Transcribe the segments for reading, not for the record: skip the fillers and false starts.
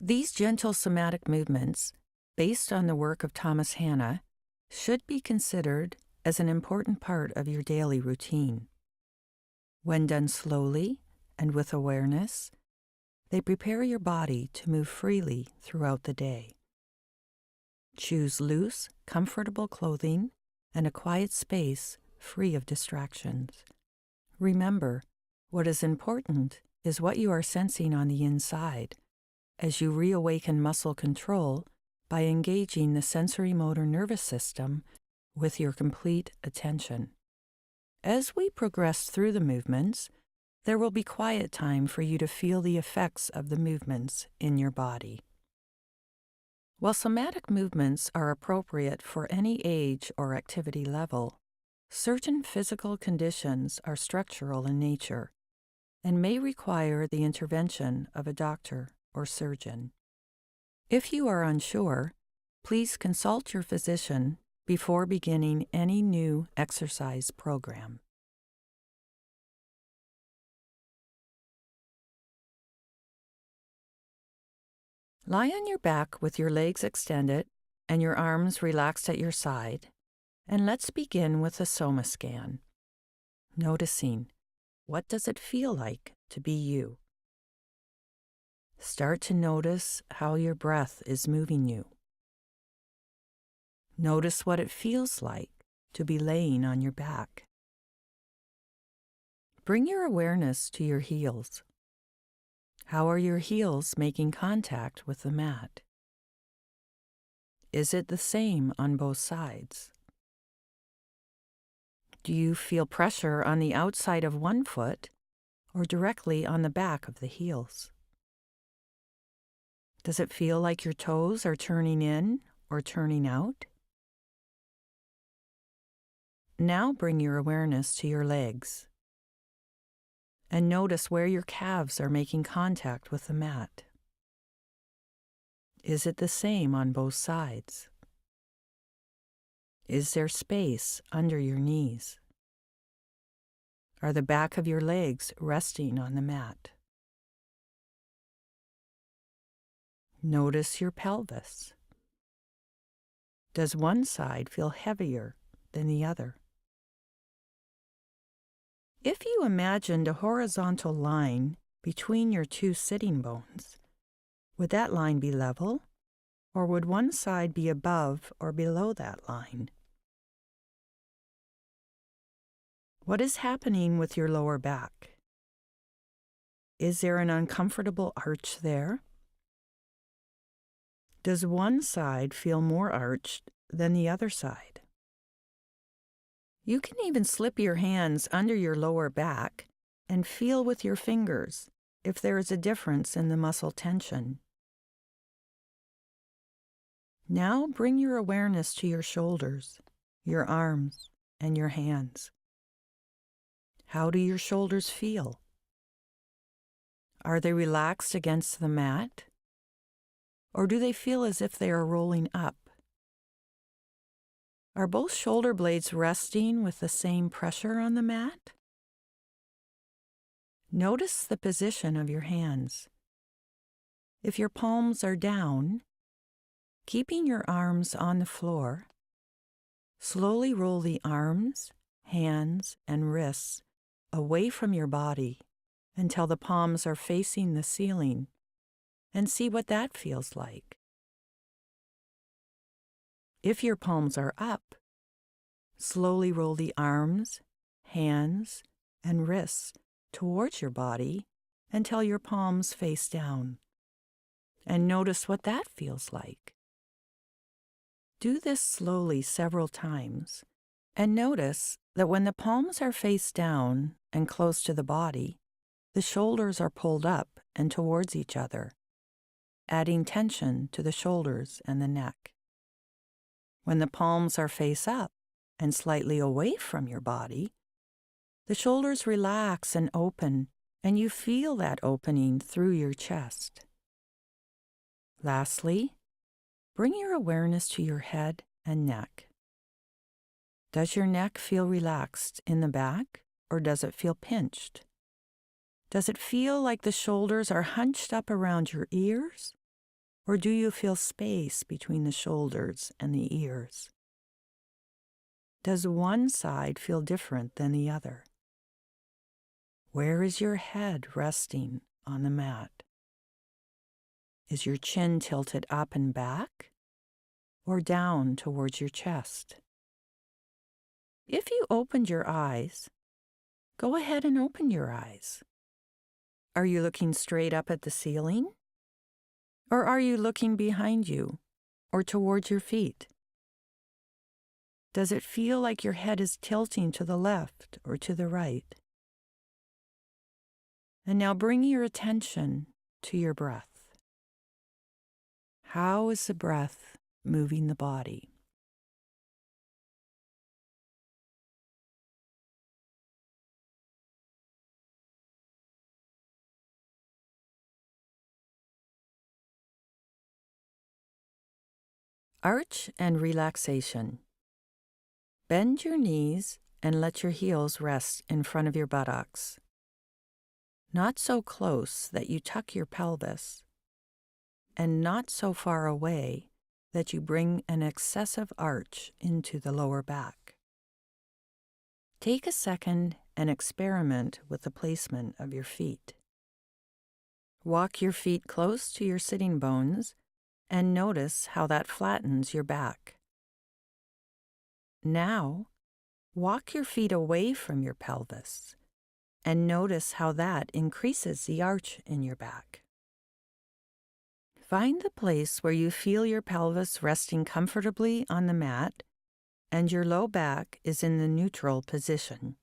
These gentle somatic movements, based on the work of Thomas Hanna, should be considered as an important part of your daily routine. When done slowly and with awareness, they prepare your body to move freely throughout the day. Choose loose, comfortable clothing and a quiet space free of distractions. Remember, what is important is what you are sensing on the inside as you reawaken muscle control by engaging the sensory-motor nervous system with your complete attention. As we progress through the movements, there will be quiet time for you to feel the effects of the movements in your body. While somatic movements are appropriate for any age or activity level, certain physical conditions are structural in nature and may require the intervention of a doctor or surgeon. If you are unsure, please consult your physician before beginning any new exercise program. Lie on your back with your legs extended and your arms relaxed at your side, and let's begin with a Soma Scan. Noticing, what does it feel like to be you? Start to notice how your breath is moving you. Notice what it feels like to be laying on your back. Bring your awareness to your heels. How are your heels making contact with the mat? Is it the same on both sides? Do you feel pressure on the outside of one foot or directly on the back of the heels? Does it feel like your toes are turning in or turning out? Now bring your awareness to your legs and notice where your calves are making contact with the mat. Is it the same on both sides? Is there space under your knees? Are the back of your legs resting on the mat? Notice your pelvis. Does one side feel heavier than the other? If you imagined a horizontal line between your two sitting bones, would that line be level, or would one side be above or below that line? What is happening with your lower back? Is there an uncomfortable arch there? Does one side feel more arched than the other side? You can even slip your hands under your lower back and feel with your fingers if there is a difference in the muscle tension. Now bring your awareness to your shoulders, your arms, and your hands. How do your shoulders feel? Are they relaxed against the mat? Or do they feel as if they are rolling up? Are both shoulder blades resting with the same pressure on the mat? Notice the position of your hands. If your palms are down, keeping your arms on the floor, slowly roll the arms, hands, and wrists away from your body until the palms are facing the ceiling, and see what that feels like. If your palms are up, slowly roll the arms, hands, and wrists towards your body until your palms face down, and notice what that feels like. Do this slowly several times, and notice that when the palms are face down and close to the body, the shoulders are pulled up and towards each other, adding tension to the shoulders and the neck. When the palms are face up and slightly away from your body, the shoulders relax and open, and you feel that opening through your chest. Lastly, bring your awareness to your head and neck. Does your neck feel relaxed in the back, or does it feel pinched? Does it feel like the shoulders are hunched up around your ears, Or do you feel space between the shoulders and the ears? Does one side feel different than the other? Where is your head resting on the mat? Is your chin tilted up and back or down towards your chest? If you opened your eyes, go ahead and open your eyes. Are you looking straight up at the ceiling? Or are you looking behind you or towards your feet? Does it feel like your head is tilting to the left or to the right? And now bring your attention to your breath. How is the breath moving the body? Arch and relaxation. Bend your knees and let your heels rest in front of your buttocks. Not so close that you tuck your pelvis, and not so far away that you bring an excessive arch into the lower back. Take a second and experiment with the placement of your feet. Walk your feet close to your sitting bones and notice how that flattens your back. Now, walk your feet away from your pelvis and notice how that increases the arch in your back. Find the place where you feel your pelvis resting comfortably on the mat and your low back is in the neutral position.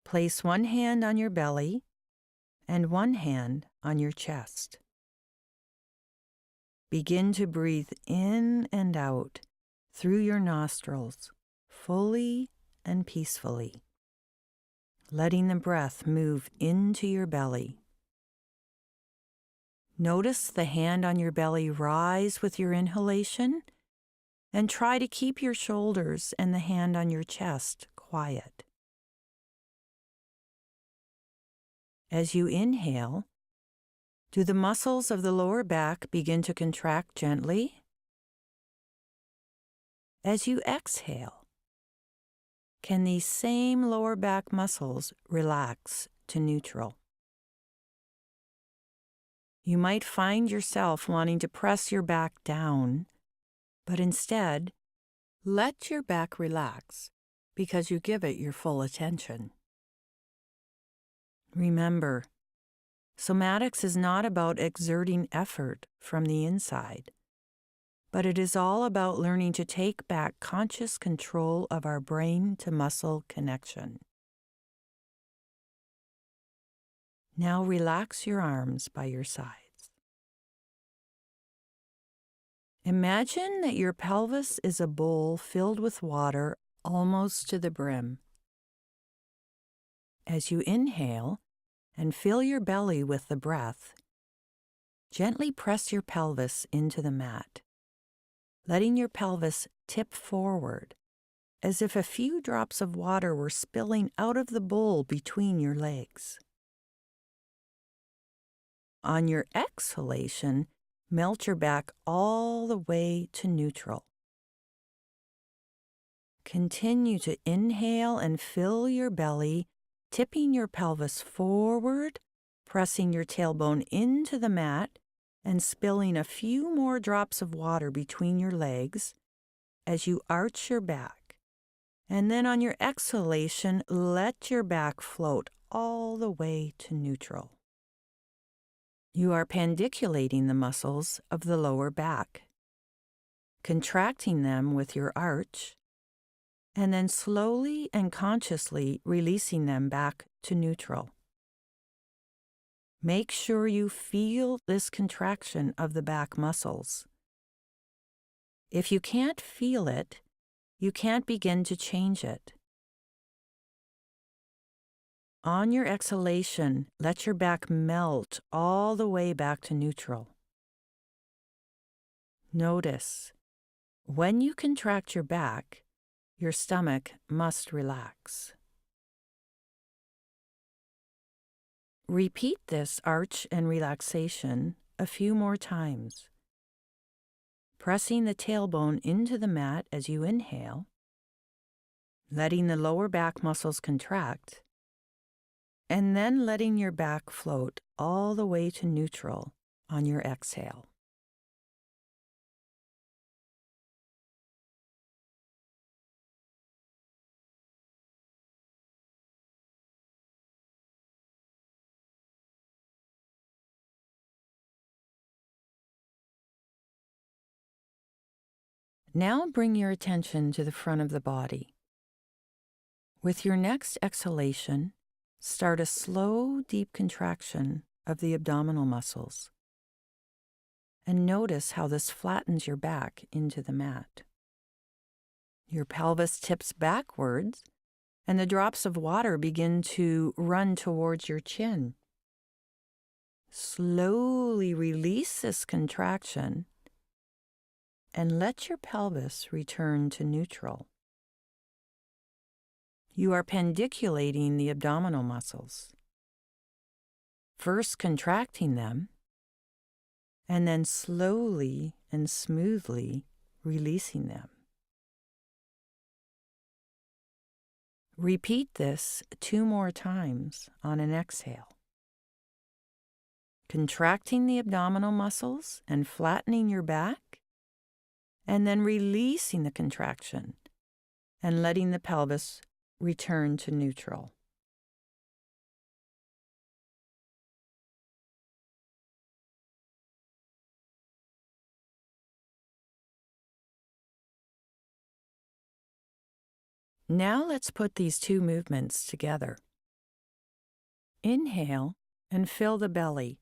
Place one hand on your belly and one hand on your chest. Begin to breathe in and out through your nostrils, fully and peacefully, letting the breath move into your belly. Notice the hand on your belly rise with your inhalation, and try to keep your shoulders and the hand on your chest quiet. As you inhale, do the muscles of the lower back begin to contract gently? As you exhale, can these same lower back muscles relax to neutral? You might find yourself wanting to press your back down, but instead, let your back relax because you give it your full attention. Remember, Somatics is not about exerting effort from the inside, but it is all about learning to take back conscious control of our brain-to-muscle connection. Now relax your arms by your sides. Imagine that your pelvis is a bowl filled with water almost to the brim. As you inhale and fill your belly with the breath, gently press your pelvis into the mat, letting your pelvis tip forward as if a few drops of water were spilling out of the bowl between your legs. On your exhalation, melt your back all the way to neutral. Continue to inhale and fill your belly, tipping your pelvis forward, pressing your tailbone into the mat, and spilling a few more drops of water between your legs as you arch your back. And then on your exhalation, let your back float all the way to neutral. You are pandiculating the muscles of the lower back, contracting them with your arch, and then slowly and consciously releasing them back to neutral. Make sure you feel this contraction of the back muscles. If you can't feel it, you can't begin to change it. On your exhalation, let your back melt all the way back to neutral. Notice, when you contract your back, your stomach must relax. Repeat this arch and relaxation a few more times, pressing the tailbone into the mat as you inhale, letting the lower back muscles contract, and then letting your back float all the way to neutral on your exhale. Now bring your attention to the front of the body. With your next exhalation, start a slow, deep contraction of the abdominal muscles. And notice how this flattens your back into the mat. Your pelvis tips backwards, and the drops of water begin to run towards your chin. Slowly release this contraction and let your pelvis return to neutral. You are pendiculating the abdominal muscles, first contracting them, and then slowly and smoothly releasing them. Repeat this 2 more times on an exhale. Contracting the abdominal muscles and flattening your back, and then releasing the contraction and letting the pelvis return to neutral. Now let's put these 2 movements together. Inhale and fill the belly,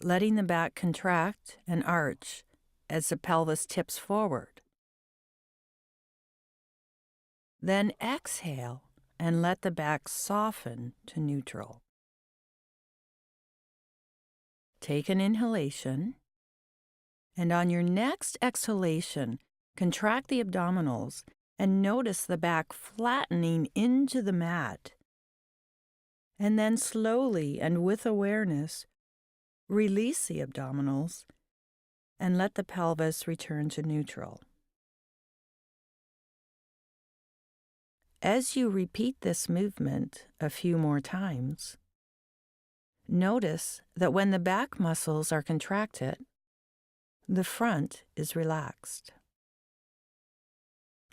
letting the back contract and arch as the pelvis tips forward. Then exhale and let the back soften to neutral. Take an inhalation, and on your next exhalation, contract the abdominals and notice the back flattening into the mat. And then slowly and with awareness, release the abdominals and let the pelvis return to neutral. As you repeat this movement a few more times, notice that when the back muscles are contracted, the front is relaxed.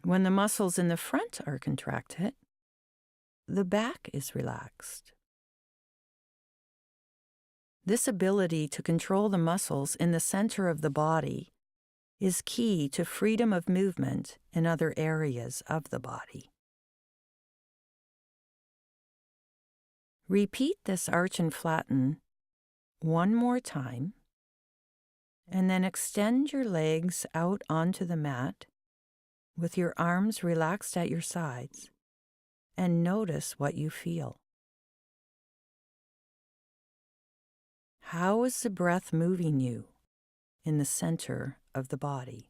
When the muscles in the front are contracted, the back is relaxed. This ability to control the muscles in the center of the body is key to freedom of movement in other areas of the body. Repeat this arch and flatten 1 more time, and then extend your legs out onto the mat with your arms relaxed at your sides, and notice what you feel. How is the breath moving you in the center of the body?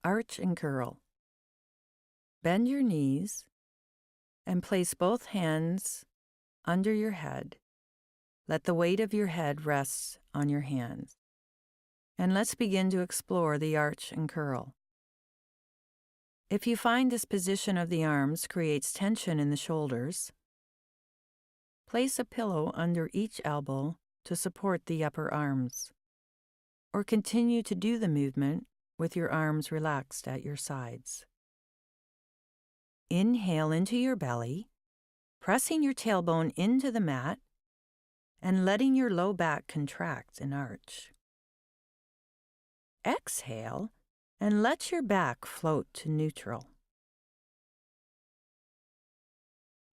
Arch and curl. Bend your knees and place both hands under your head. Let the weight of your head rest on your hands. And let's begin to explore the arch and curl. If you find this position of the arms creates tension in the shoulders, place a pillow under each elbow to support the upper arms, or continue to do the movement with your arms relaxed at your sides. Inhale into your belly, pressing your tailbone into the mat and letting your low back contract and arch. Exhale and let your back float to neutral.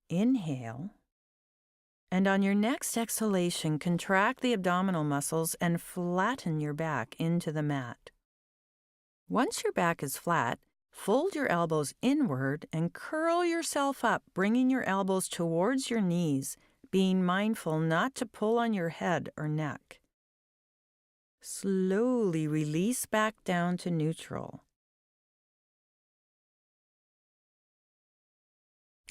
Inhale, and on your next exhalation, contract the abdominal muscles and flatten your back into the mat. Once your back is flat, fold your elbows inward and curl yourself up, bringing your elbows towards your knees, being mindful not to pull on your head or neck. Slowly release back down to neutral.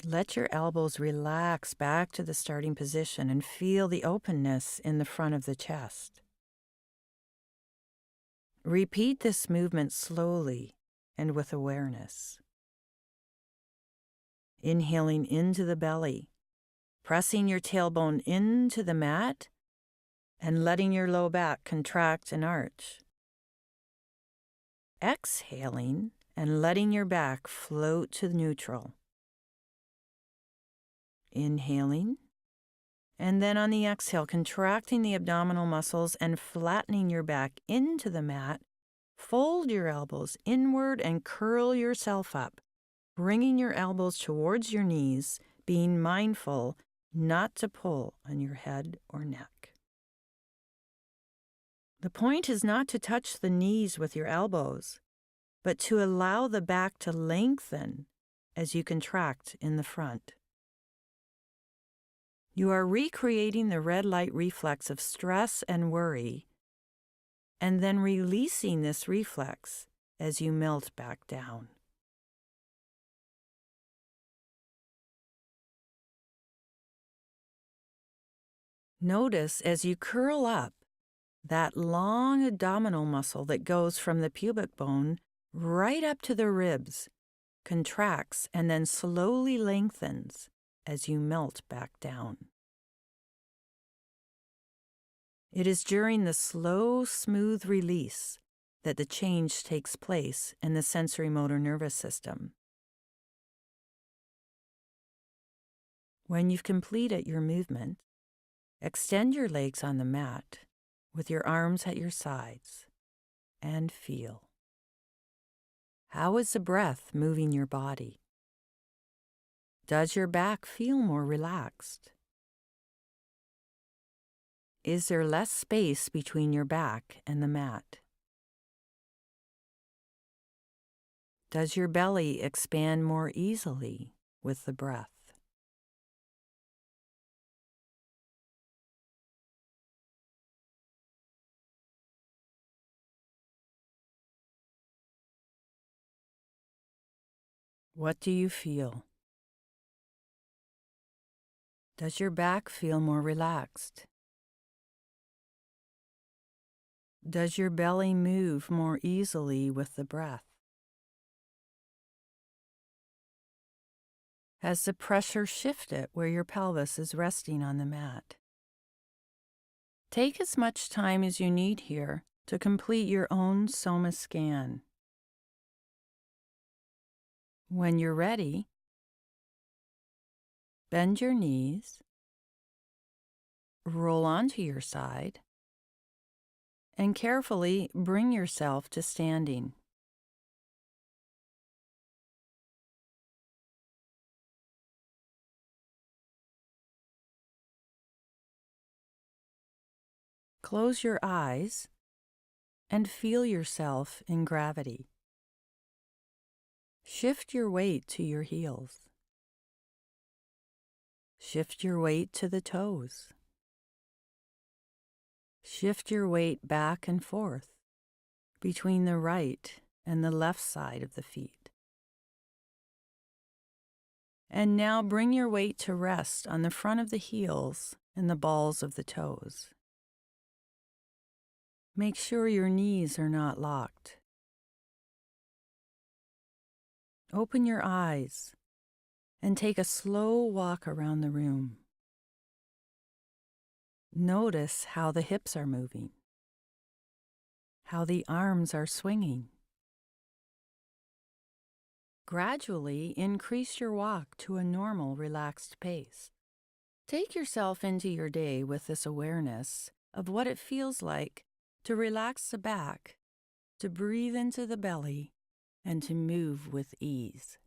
Let your elbows relax back to the starting position and feel the openness in the front of the chest. Repeat this movement slowly and with awareness. Inhaling into the belly, pressing your tailbone into the mat, and letting your low back contract and arch. Exhaling and letting your back float to neutral. Inhaling, and then on the exhale, contracting the abdominal muscles and flattening your back into the mat. Fold your elbows inward and curl yourself up, bringing your elbows towards your knees, being mindful not to pull on your head or neck. The point is not to touch the knees with your elbows, but to allow the back to lengthen as you contract in the front. You are recreating the red light reflex of stress and worry, and then releasing this reflex as you melt back down. Notice as you curl up, that long abdominal muscle that goes from the pubic bone right up to the ribs contracts and then slowly lengthens as you melt back down. It is during the slow, smooth release that the change takes place in the sensory motor nervous system. When you've completed your movement, extend your legs on the mat with your arms at your sides and feel. How is the breath moving your body? Does your back feel more relaxed? Is there less space between your back and the mat? Does your belly expand more easily with the breath? What do you feel? Does your back feel more relaxed? Does your belly move more easily with the breath? Has the pressure shifted where your pelvis is resting on the mat? Take as much time as you need here to complete your own Soma Scan. When you're ready, bend your knees, roll onto your side, and carefully bring yourself to standing. Close your eyes and feel yourself in gravity. Shift your weight to your heels. Shift your weight to the toes. Shift your weight back and forth between the right and the left side of the feet. And now bring your weight to rest on the front of the heels and the balls of the toes. Make sure your knees are not locked. Open your eyes and take a slow walk around the room. Notice how the hips are moving, how the arms are swinging. Gradually increase your walk to a normal, relaxed pace. Take yourself into your day with this awareness of what it feels like to relax the back, to breathe into the belly, and to move with ease.